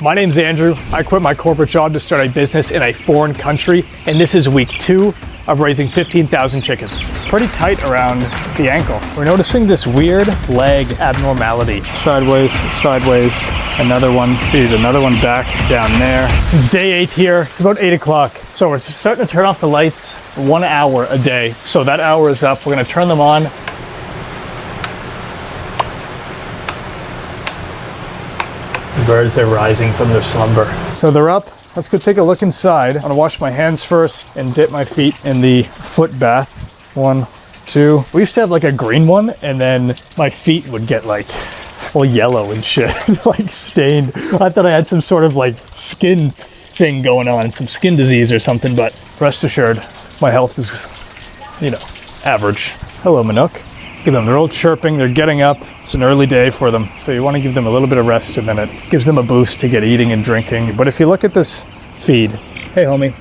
My name's Andrew. I quit my corporate job to start a business in a foreign country, and this is week 2 of raising 15,000 chickens. Pretty tight around the ankle. We're noticing this weird leg abnormality. Sideways, sideways, another one. There's another one back down there. It's day 8 here. It's about 8 o'clock. So we're starting to turn off the lights 1 hour a day. So that hour is up. We're gonna turn them on. Birds are rising from their slumber. So they're up. Let's go take a look inside. I'm gonna wash my hands first and dip my feet in the foot bath. 1, 2. We used to have like a green one, and then my feet would get like all yellow and shit, like stained. I thought I had some sort of like skin thing going on, some skin disease or something, but rest assured, my health is, average. Hello, Manook. Look at them, they're all chirping, they're getting up. It's an early day for them, so you want to give them a little bit of rest, and then it gives them a boost to get eating and drinking. But if you look at this feed, hey homie,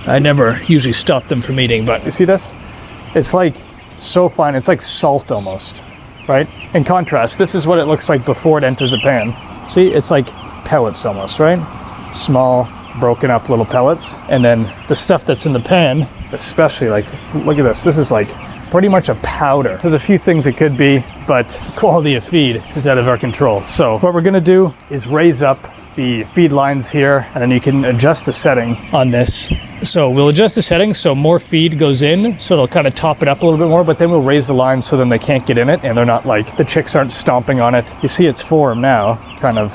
I never usually stop them from eating, but you see this? It's like so fine, it's like salt almost, right? In contrast, this is what it looks like before it enters a pan. See, it's like pellets almost, right? Small, broken up little pellets. And then the stuff that's in the pan, especially like, look at this is like pretty much a powder. There's a few things it could be, but quality of feed is out of our control. So what we're gonna do is raise up the feed lines here, and then you can adjust the setting on this. So we'll adjust the setting so more feed goes in, so it'll kind of top it up a little bit more, but then we'll raise the lines so then they can't get in it, and they're not like, the chicks aren't stomping on it. You see it's form now, kind of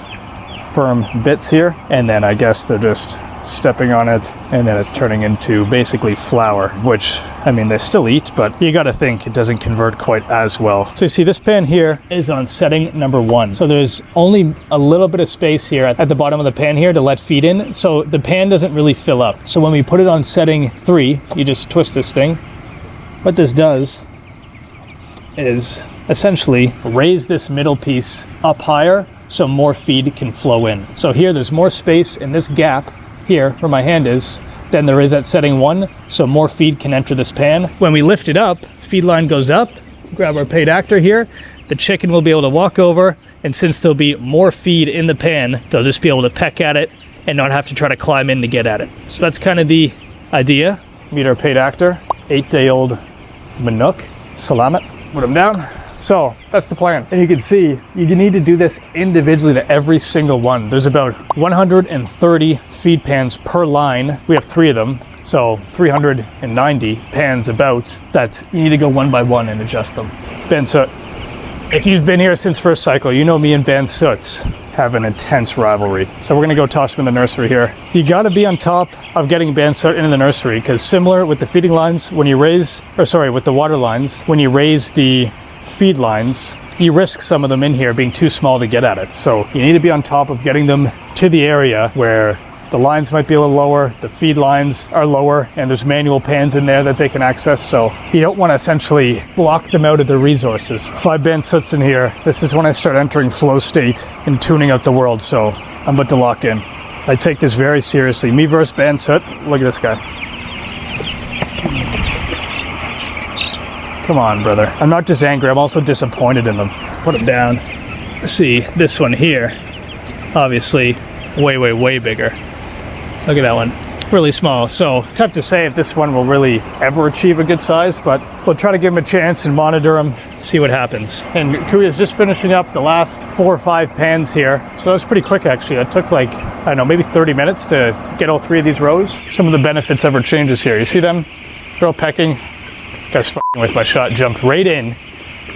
firm bits here, and then I guess they're just stepping on it, and then it's turning into basically flour, which, I mean, they still eat, but you gotta think it doesn't convert quite as well. So you see this pan here is on setting number 1. So there's only a little bit of space here at the bottom of the pan here to let feed in, so the pan doesn't really fill up. So when we put it on setting 3, you just twist this thing. What this does is essentially raise this middle piece up higher so more feed can flow in. So here there's more space in this gap here where my hand is than there is at setting 1, so more feed can enter this pan. When we lift it up, feed line goes up, grab our paid actor here, the chicken will be able to walk over, and since there'll be more feed in the pan, they'll just be able to peck at it and not have to try to climb in to get at it. So that's kind of the idea. Meet our paid actor, 8-day-old Manook. Salamat. Put him down. So that's the plan. And you can see, you need to do this individually to every single one. There's about 130 feed pans per line. We have 3 of them, so 390 pans about that you need to go one by one and adjust them. Ben Soot, if you've been here since first cycle, you know me and Ben Soots have an intense rivalry. So we're gonna go toss him in the nursery here. You gotta be on top of getting Ben Soot into the nursery, because similar with the feeding lines, with the water lines, when you raise the feed lines, you risk some of them in here being too small to get at it. So you need to be on top of getting them to the area where the lines might be a little lower, the feed lines are lower, and there's manual pans in there that they can access. So you don't want to essentially block them out of their resources. 5 Ben Soots in here. This is when I start entering flow state and tuning out the world. So I'm about to lock in. I take this very seriously. Me versus Ben Soot. Look at this guy. Come on, brother. I'm not just angry, I'm also disappointed in them. Put him down. See, this one here, obviously way, way, way bigger. Look at that one. Really small. So tough to say if this one will really ever achieve a good size, but we'll try to give him a chance and monitor him, see what happens. And Kuya's just finishing up the last 4 or 5 pans here. So that was pretty quick, actually. It took like, I don't know, maybe 30 minutes to get all 3 of these rows. Some of the benefits ever changes here. You see them? They're all pecking. Guy's f***ing with my shot, jumped right in,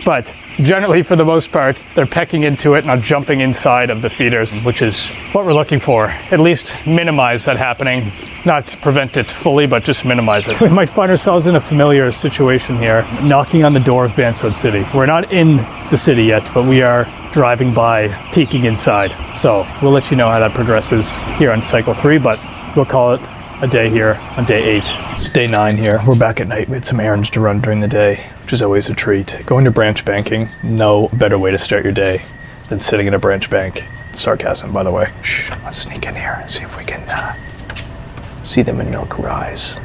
but generally for the most part they're pecking into it, not jumping inside of the feeders, which is what we're looking for. At least minimize that happening, not prevent it fully, but just minimize it. We might find ourselves in a familiar situation here, knocking on the door of Ben Soot City. We're not in the city yet, but we are driving by, peeking inside. So we'll let you know how that progresses here on cycle 3, but we'll call it a day here on day 8. It's day 9 here. We're back at night. We had some errands to run during the day, which is always a treat. Going to branch banking, no better way to start your day than sitting in a branch bank. Sarcasm, by the way. Shh, let's sneak in here and see if we can see them in milk rise.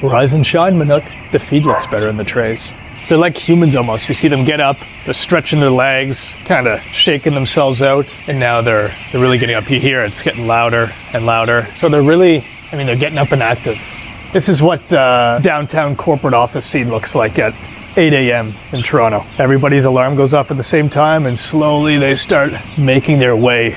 Rise and shine, Manook. The feed looks better in the trays. They're like humans almost. You see them get up, they're stretching their legs, kind of shaking themselves out, and now they're really getting up. You hear it's getting louder and louder. So they're really, I mean, they're getting up and active. This is what downtown corporate office scene looks like at 8 a.m. in Toronto. Everybody's alarm goes off at the same time, and slowly they start making their way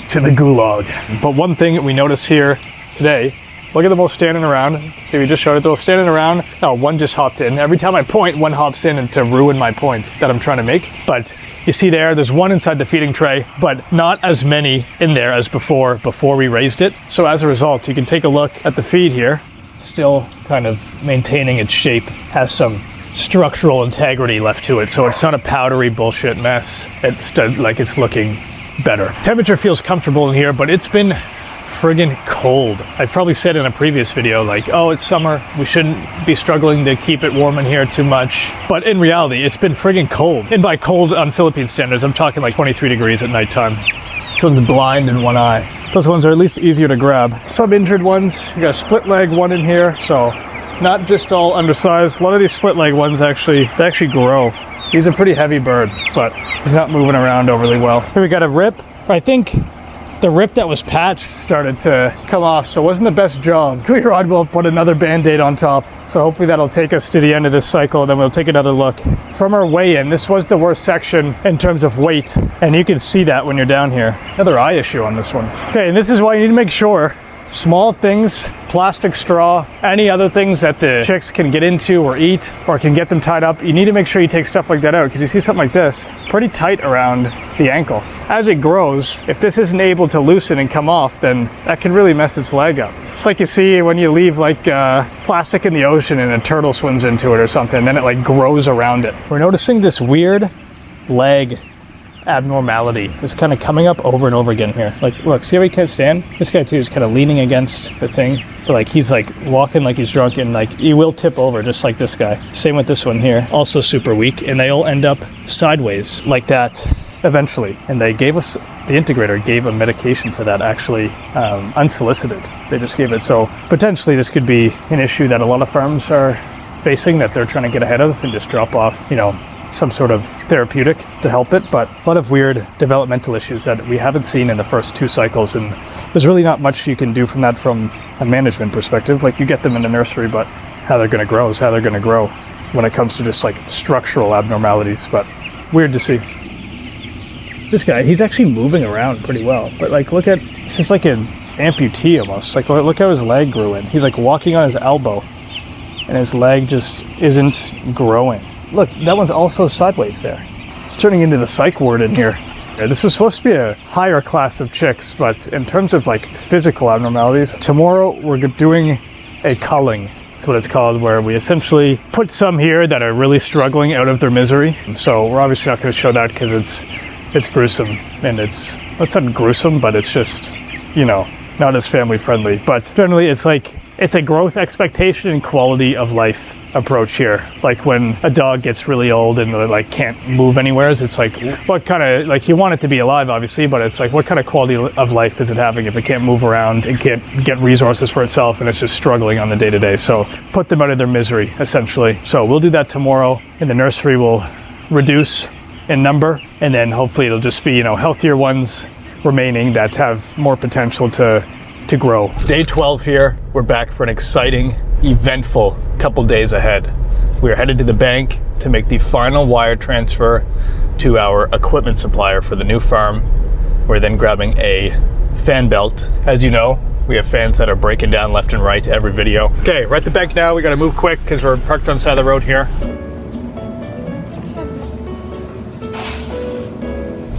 to the gulag. But one thing that we notice here today, look at them all standing around. See, we just showed it, they're all standing around. Oh, one just hopped in. Every time I point, one hops in and to ruin my point that I'm trying to make. But you see there's one inside the feeding tray, but not as many in there as before we raised it. So as a result, you can take a look at the feed here, still kind of maintaining its shape, has some structural integrity left to it. So it's not a powdery bullshit mess. It's like it's looking better. Temperature feels comfortable in here, but it's been friggin' cold. I've probably said in a previous video, like, oh, it's summer, we shouldn't be struggling to keep it warm in here too much. But in reality, it's been friggin' cold. And by cold on Philippine standards, I'm talking like 23 degrees at nighttime. Someone's blind in one eye. Those ones are at least easier to grab. Some injured ones, you got a split leg one in here, so not just all undersized. A lot of these split leg ones they actually grow. He's a pretty heavy bird, but he's not moving around overly well. Here we got a rip. I think the rip that was patched started to come off, so it wasn't the best job. Rod will put another band-aid on top, so hopefully that'll take us to the end of this cycle, then we'll take another look. From our weigh-in, this was the worst section in terms of weight, and you can see that when you're down here. Another eye issue on this one. Okay, and this is why you need to make sure small things, plastic straw, any other things that the chicks can get into or eat or can get them tied up, you need to make sure you take stuff like that out, because you see something like this, pretty tight around the ankle. As it grows, if this isn't able to loosen and come off, then that can really mess its leg up. It's like you see when you leave like plastic in the ocean and a turtle swims into it or something, then it like grows around it. We're noticing this weird leg abnormality is kind of coming up over and over again here. Like, look, see how he can't stand? This guy too is kind of leaning against the thing, but like he's like walking like he's drunk, and like he will tip over just like this guy. Same with this one here, also super weak, and they all end up sideways like that eventually. And they gave us, the integrator gave a medication for that, actually unsolicited. They just gave it. So potentially this could be an issue that a lot of farms are facing, that they're trying to get ahead of and just drop off, you know, some sort of therapeutic to help it. But a lot of weird developmental issues that we haven't seen in the first 2 cycles, and there's really not much you can do from that from a management perspective. Like, you get them in the nursery, but how they're going to grow is how they're going to grow when it comes to just like structural abnormalities. But weird to see. This guy, he's actually moving around pretty well, but like, look at, this is like an amputee almost. Like, look how his leg grew in. He's like walking on his elbow and his leg just isn't growing. Look, that one's also sideways there. It's turning into the psych ward in here. This was supposed to be a higher class of chicks, but in terms of like physical abnormalities, tomorrow we're doing a culling. That's what it's called, where we essentially put some here that are really struggling out of their misery. So we're obviously not going to show that because it's gruesome, and it's not gruesome, but it's just, you know, not as family friendly. But generally it's like, it's a growth expectation and quality of life approach here. Like when a dog gets really old and like can't move anywhere, it's like, what kind of, like, you want it to be alive obviously, but it's like, what kind of quality of life is it having if it can't move around and can't get resources for itself, and it's just struggling on the day-to-day. So put them out of their misery essentially. So we'll do that tomorrow, and the nursery will reduce in number, and then hopefully it'll just be, you know, healthier ones remaining that have more potential to grow. Day 12 here. We're back for an exciting, eventful couple days ahead. We are headed to the bank to make the final wire transfer to our equipment supplier for the new farm. We're then grabbing a fan belt. As you know, we have fans that are breaking down left and right every video. Okay, we're at the bank now. We gotta move quick because we're parked on the side of the road here.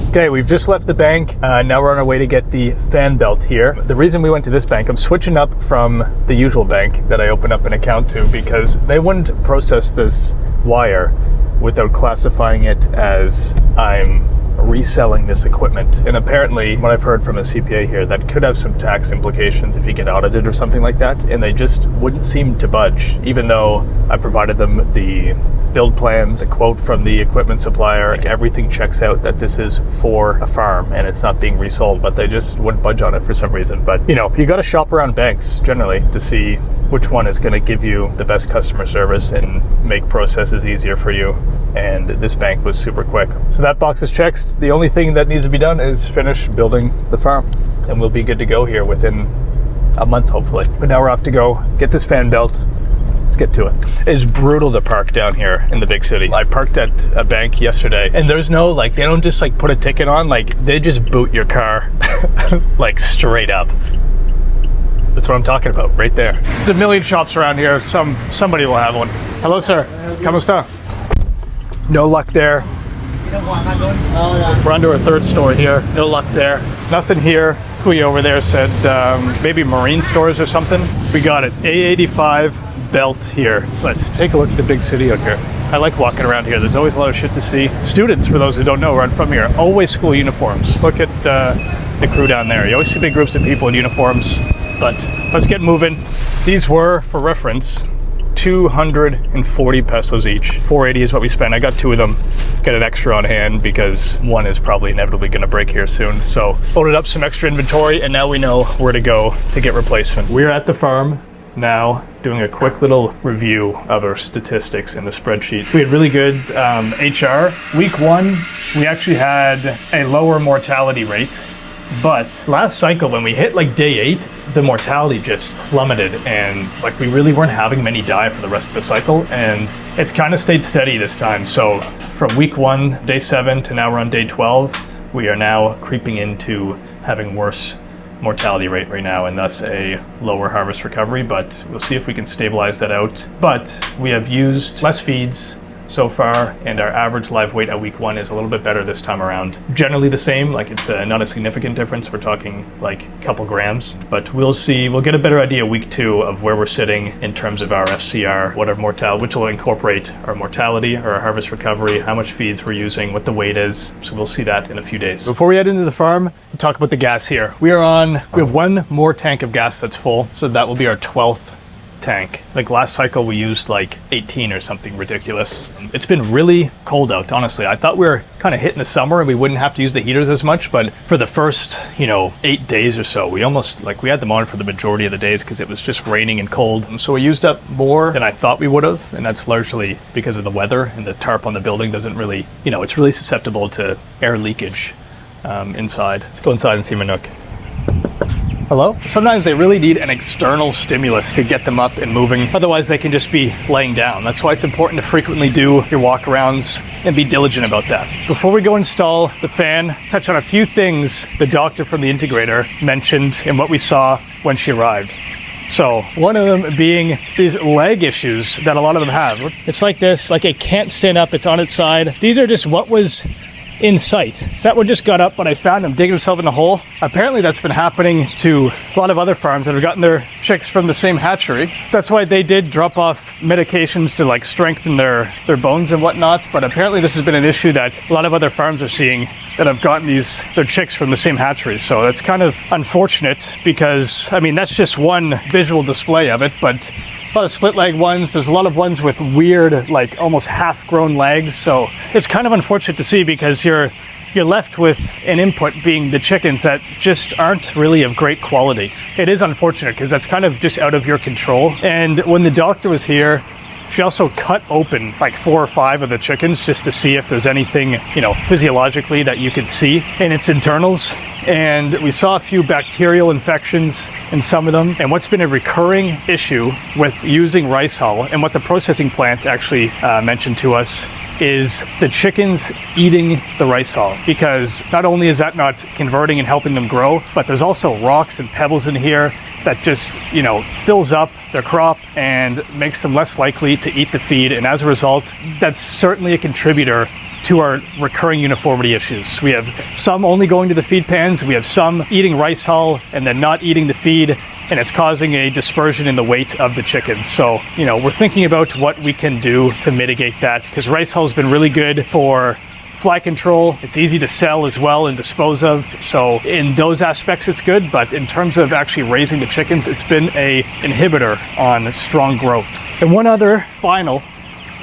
Okay, we've just left the bank. Now we're on our way to get the fan belt here. The reason we went to this bank, I'm switching up from the usual bank that I opened up an account to, because they wouldn't process this wire without classifying it as I'm reselling this equipment. And apparently, what I've heard from a CPA here, that could have some tax implications if you get audited or something like that. And they just wouldn't seem to budge, even though I provided them the build plans, the quote from the equipment supplier, like everything checks out that this is for a farm and it's not being resold, but they just wouldn't budge on it for some reason. But you know, you got to shop around banks generally to see which one is going to give you the best customer service and make processes easier for you. And this bank was super quick. So that box is checked. The only thing that needs to be done is finish building the farm, and we'll be good to go here within a month, hopefully. But now we're off to go get this fan built. Let's get to it. It's brutal to park down here in the big city. I parked at a bank yesterday, and there's no, like, they don't just like put a ticket on, like they just boot your car like straight up. That's what I'm talking about right there. There's a million shops around here. Somebody will have one. Hello, sir. ¿Cómo está? No luck there. We're onto our third store here. No luck there. Nothing here. Kuya over there said maybe marine stores or something. We got it. A85 belt here. But take a look at the big city out here. I like walking around here. There's always a lot of shit to see. Students, for those who don't know, run from here. Always school uniforms. Look at the crew down there. You always see big groups of people in uniforms. But let's get moving. These were, for reference, 240 pesos each. 480 is what we spent. I got 2 of them. Got an extra on hand because one is probably inevitably going to break here soon. So loaded up some extra inventory, and now we know where to go to get replacements. We're at the farm now, doing a quick little review of our statistics in the spreadsheet. We had really good HR. Week 1, we actually had a lower mortality rate. But last cycle, when we hit like day 8, the mortality just plummeted, and like we really weren't having many die for the rest of the cycle, and it's kind of stayed steady this time. So from week 1, day 7 to now we're on day 12, we are now creeping into having worse mortality rate right now, and thus a lower harvest recovery, but we'll see if we can stabilize that out. But we have used less feeds so far, and our average live weight at week 1 is a little bit better this time around. Generally the same, like it's not a significant difference. We're talking like a couple grams, but we'll see. We'll get a better idea week 2 of where we're sitting in terms of our FCR, what our mortality, which will incorporate our mortality or our harvest recovery, how much feeds we're using, what the weight is. So we'll see that in a few days. Before we head into the farm, we'll talk about the gas here. We have 1 more tank of gas that's full, so that will be our 12th tank. Like last cycle we used like 18 or something ridiculous. It's been really cold out, honestly. I thought we were kind of hitting the summer and we wouldn't have to use the heaters as much, but for the first 8 days or so, we almost, like, we had them on for the majority of the days because it was just raining and cold. And so we used up more than I thought we would have, and that's largely because of the weather, and the tarp on the building doesn't really, it's really susceptible to air leakage inside. Let's go inside and see Manuk. Hello? Sometimes they really need an external stimulus to get them up and moving. Otherwise, they can just be laying down. That's why it's important to frequently do your walk-arounds and be diligent about that. Before we go install the fan, touch on a few things the doctor from the integrator mentioned and what we saw when she arrived. So one of them being these leg issues that a lot of them have. It's like this, like it can't stand up, it's on its side. These are just what was in sight. So that one just got up, but I found him digging himself in a hole. Apparently that's been happening to a lot of other farms that have gotten their chicks from the same hatchery. That's why they did drop off medications to like strengthen their bones and whatnot, but apparently this has been an issue that a lot of other farms are seeing that have gotten their chicks from the same hatchery. So that's kind of unfortunate because, I mean, that's just one visual display of it, but a lot of split leg ones. There's a lot of ones with weird, like almost half grown legs. So it's kind of unfortunate to see because you're left with an input being the chickens that just aren't really of great quality. It is unfortunate because that's kind of just out of your control. And when the doctor was here, she also cut open like 4 or 5 of the chickens just to see if there's anything, physiologically that you could see in its internals. And we saw a few bacterial infections in some of them. And what's been a recurring issue with using rice hull, and what the processing plant actually mentioned to us, is the chickens eating the rice hull. Because not only is that not converting and helping them grow, but there's also rocks and pebbles in here that just, fills up their crop and makes them less likely to eat the feed. And as a result, that's certainly a contributor to our recurring uniformity issues. We have some only going to the feed pans, we have some eating rice hull and then not eating the feed, and it's causing a dispersion in the weight of the chickens. So, we're thinking about what we can do to mitigate that, because rice hull has been really good for fly control. It's easy to sell as well and dispose of. So in those aspects, it's good. But in terms of actually raising the chickens, it's been a inhibitor on strong growth. And one other final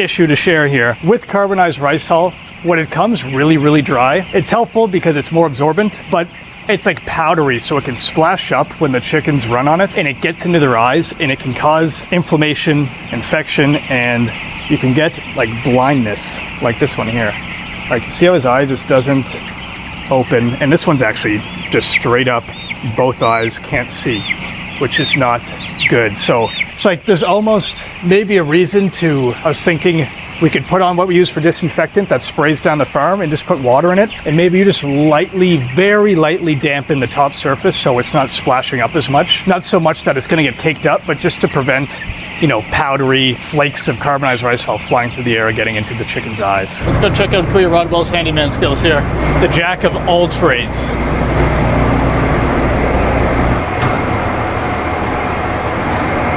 issue to share here. With carbonized rice hull, when it comes really, really dry, it's helpful because it's more absorbent, but It's like powdery, so it can splash up when the chickens run on it, and it gets into their eyes, and it can cause inflammation, infection, and you can get like blindness, like this one here. Like, see how his eye just doesn't open? And this one's actually just straight up, both eyes can't see, which is not good. So it's like there's almost maybe a reason to, I was thinking we could put on what we use for disinfectant that sprays down the farm and just put water in it, and maybe you just lightly, very lightly dampen the top surface so it's not splashing up as much. Not so much that it's going to get caked up, but just to prevent, you know, powdery flakes of carbonized rice hull flying through the air getting into the chicken's eyes. Let's go check out Kuya Rodwell's handyman skills here. The jack of all trades.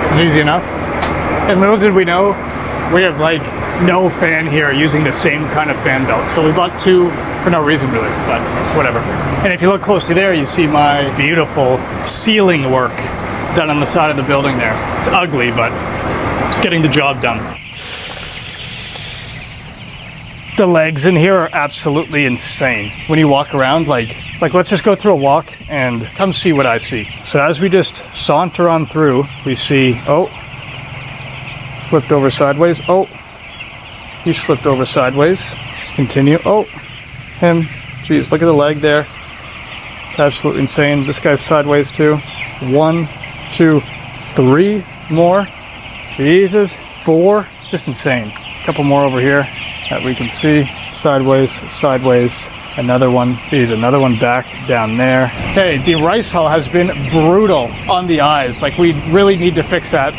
It's easy enough. And little did we know, we have like no fan here using the same kind of fan belt. So we bought two for no reason really, but whatever. And if you look closely there, you see my beautiful ceiling work done on the side of the building there. It's ugly, but it's getting the job done. The legs in here are absolutely insane. When you walk around, like let's just go through a walk and come see what I see. So as we just saunter on through, we see, oh, flipped over sideways. Oh, he's flipped over sideways. Let's continue. Oh, him. Geez, look at the leg there. It's absolutely insane. This guy's sideways too. 1, 2, 3 more. Jesus, 4. Just insane. A couple more over here that we can see. Sideways, sideways. Another one. Geez, another one back down there. Hey, the rice hull has been brutal on the eyes. Like, we really need to fix that.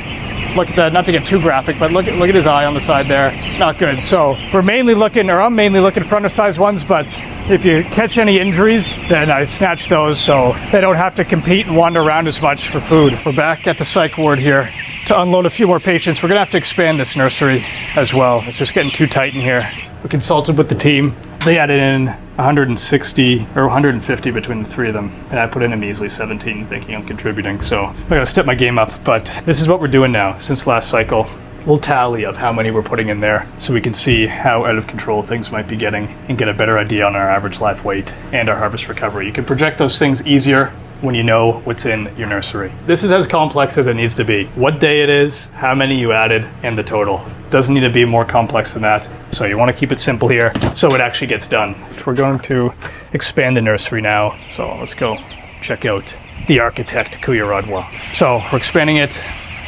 Look at that, not to get too graphic, but look at his eye on the side there. Not good. So we're mainly looking, or I'm mainly looking for undersized ones, but if you catch any injuries, then I snatch those so they don't have to compete and wander around as much for food. We're back at the psych ward here to unload a few more patients. We're gonna have to expand this nursery as well. It's just getting too tight in here. We consulted with the team. They added in 160 or 150 between the three of them, and I put in a measly 17 thinking I'm contributing, so I gotta step my game up. But this is what we're doing now since last cycle. A little tally of how many we're putting in there so we can see how out of control things might be getting and get a better idea on our average live weight and our harvest recovery. You can project those things easier when you know what's in your nursery. This is as complex as it needs to be. What day it is, how many you added, and the total. Doesn't need to be more complex than that. So you want to keep it simple here so it actually gets done. We're going to expand the nursery now. So let's go check out the architect, Kuya Rodwell. So we're expanding it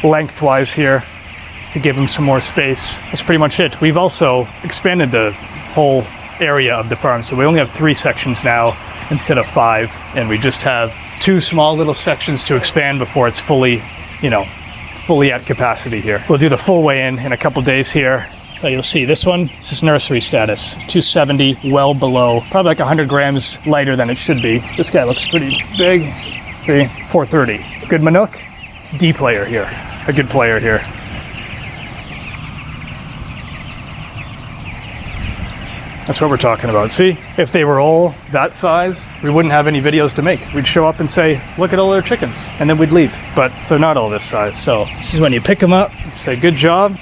lengthwise here to give him some more space. That's pretty much it. We've also expanded the whole area of the farm. So we only have 3 sections now instead of 5. And we just have 2 small little sections to expand before it's fully, fully at capacity here. We'll do the full weigh-in in a couple days here. You'll see this one, this is nursery status, 270, well below, probably like 100 grams lighter than it should be. This guy looks pretty big. See, 430. Good Manook, D player here, a good player here. That's what we're talking about. See, if they were all that size, we wouldn't have any videos to make. We'd show up and say, look at all their chickens, and then we'd leave. But they're not all this size. So this is when you pick them up, say, good job,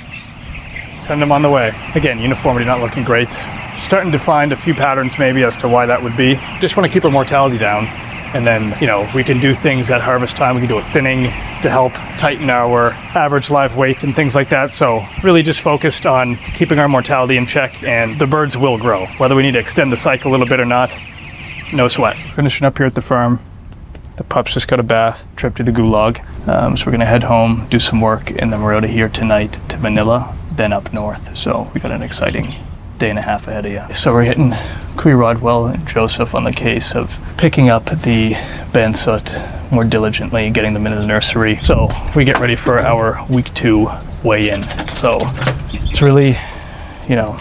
send them on the way. Again, uniformity not looking great. Starting to find a few patterns maybe as to why that would be. Just want to keep our mortality down. And then, we can do things at harvest time. We can do a thinning to help tighten our average live weight and things like that. So really just focused on keeping our mortality in check, and the birds will grow. Whether we need to extend the cycle a little bit or not, no sweat. Finishing up here at the farm. The pups just got a bath, trip to the gulag. So we're gonna head home, do some work, and then we're out of here tonight to Manila, then up north. So we got an exciting day and a half ahead of you. So we're hitting Kuya Rodwell and Joseph on the case of picking up the Bansut more diligently and getting them into the nursery. So we get ready for our week 2 weigh-in. So it's really,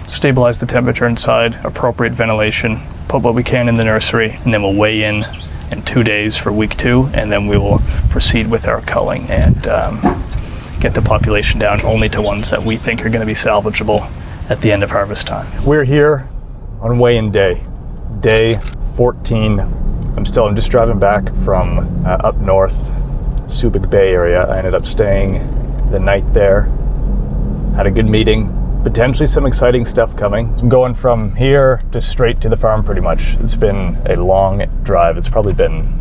stabilize the temperature inside, appropriate ventilation, put what we can in the nursery, and then we'll weigh in 2 days for week 2, and then we will proceed with our culling and get the population down only to ones that we think are going to be salvageable at the end of harvest time. We're here on weigh-in day 14. I'm just driving back from up north, Subic Bay area. I ended up staying the night there. Had a good meeting, potentially some exciting stuff coming. I'm going from here to straight to the farm pretty much. It's been a long drive. I've been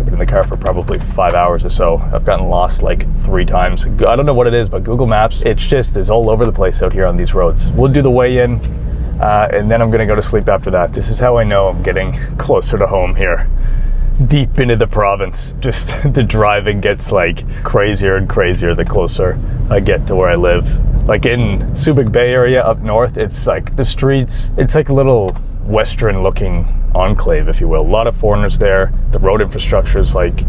in the car for probably 5 hours or so. I've gotten lost like 3 times. I don't know what it is, but Google Maps, it's just is all over the place out here on these roads. We'll do the weigh-in, and then I'm gonna go to sleep after that. This is how I know I'm getting closer to home here. Deep into the province. Just the driving gets like crazier and crazier the closer I get to where I live. Like in Subic Bay area up north, it's like the streets, it's like a little western looking enclave, if you will. A lot of foreigners there. The road infrastructure is like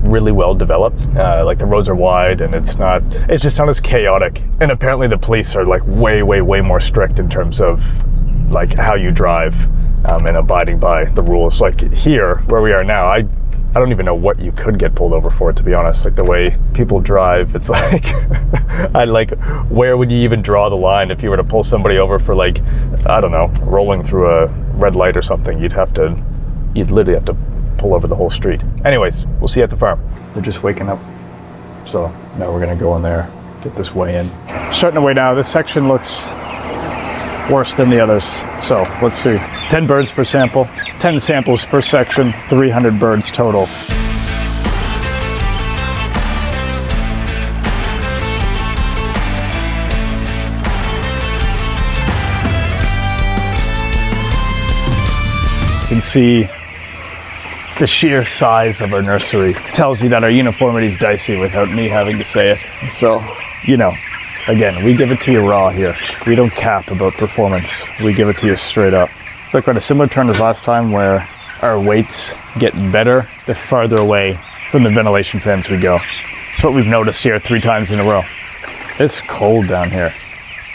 really well developed. Like the roads are wide and it's just not as chaotic. And apparently the police are like way more strict in terms of like how you drive and abiding by the rules. Like here, where we are now, I don't even know what you could get pulled over for, to be honest. Like the way people drive, it's like, where would you even draw the line if you were to pull somebody over for like, I don't know, rolling through a red light or something? You'd literally have to pull over the whole street. Anyways, we'll see you at the farm. They're just waking up. So now we're gonna go in there, get this weigh in. Starting to weigh now. This section looks worse than the others. So let's see. 10 birds per sample, 10 samples per section, 300 birds total. You can see the sheer size of our nursery. Tells you that our uniformity is dicey without me having to say it. So, you know, again, we give it to you raw here. We don't cap about performance. We give it to you straight up. Like on a similar turn as last time, where our weights get better the farther away from the ventilation fans we go. It's what we've noticed here 3 times in a row. It's cold down here.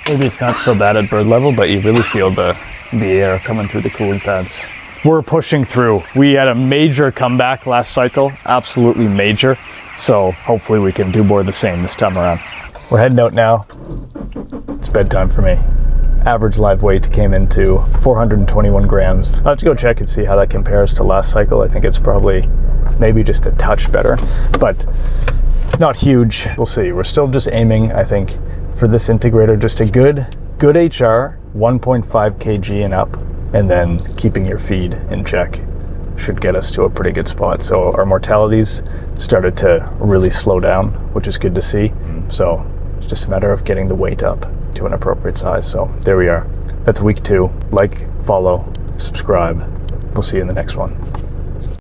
Maybe it's not so bad at bird level, but you really feel the air coming through the cooling pads. We're pushing through. We had a major comeback last cycle, absolutely major. So hopefully we can do more of the same this time around. We're heading out now. It's bedtime for me. Average live weight came into 421 grams. I'll have to go check and see how that compares to last cycle. I think it's probably maybe just a touch better, but not huge. We'll see. We're still just aiming, I think, for this integrator, just a good HR, 1.5 kg and up, and then keeping your feed in check should get us to a pretty good spot. So our mortalities started to really slow down, which is good to see. So it's just a matter of getting the weight up to an appropriate size. So there we are. That's week 2. Like, follow, subscribe. We'll see you in the next one.